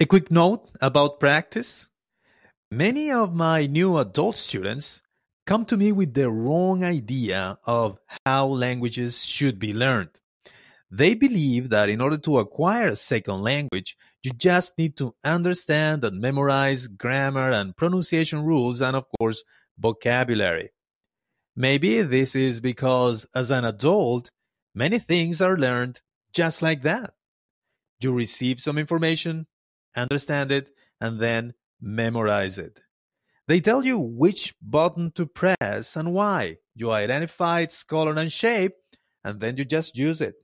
A quick note about practice. Many of my new adult students come to me with the wrong idea of how languages should be learned. They believe that in order to acquire a second language, you just need to understand and memorize grammar and pronunciation rules and, of course, vocabulary. Maybe this is because as an adult, many things are learned just like that. You receive some information, understand it, and then memorize it. They tell you which button to press and why. You identify its color and shape, and then you just use it.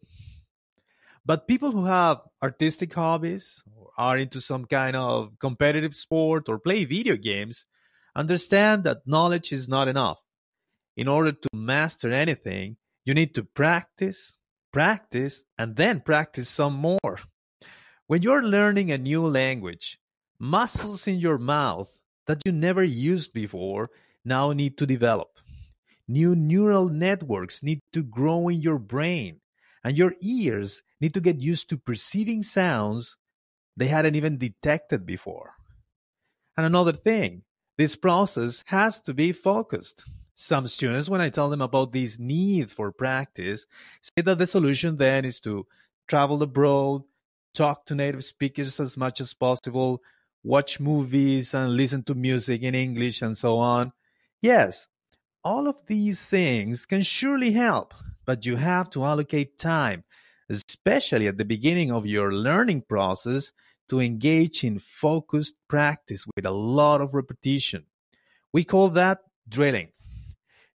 But people who have artistic hobbies, or are into some kind of competitive sport, or play video games understand that knowledge is not enough. In order to master anything, you need to practice, practice, and then practice some more. When you're learning a new language, muscles in your mouth that you never used before now need to develop. New neural networks need to grow in your brain, and your ears need to get used to perceiving sounds they hadn't even detected before. And another thing, this process has to be focused. Some students, when I tell them about this need for practice, say that the solution then is to travel abroad, talk to native speakers as much as possible, watch movies and listen to music in English, and so on. Yes, all of these things can surely help, but you have to allocate time, especially at the beginning of your learning process, to engage in focused practice with a lot of repetition. We call that drilling.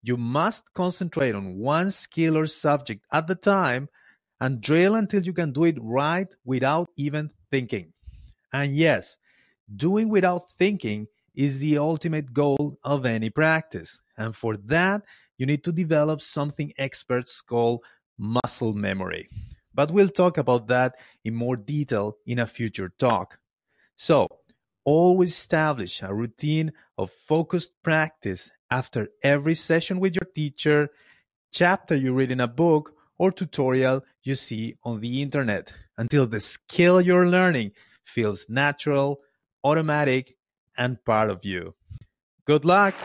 You must concentrate on one skill or subject at the time and drill until you can do it right without even thinking. And yes, doing without thinking is the ultimate goal of any practice. And for that, you need to develop something experts call muscle memory. But we'll talk about that in more detail in a future talk. So, always establish a routine of focused practice after every session with your teacher, chapter you read in a book, or tutorial you see on the internet until the skill you're learning feels natural, automatic, and part of you. Good luck!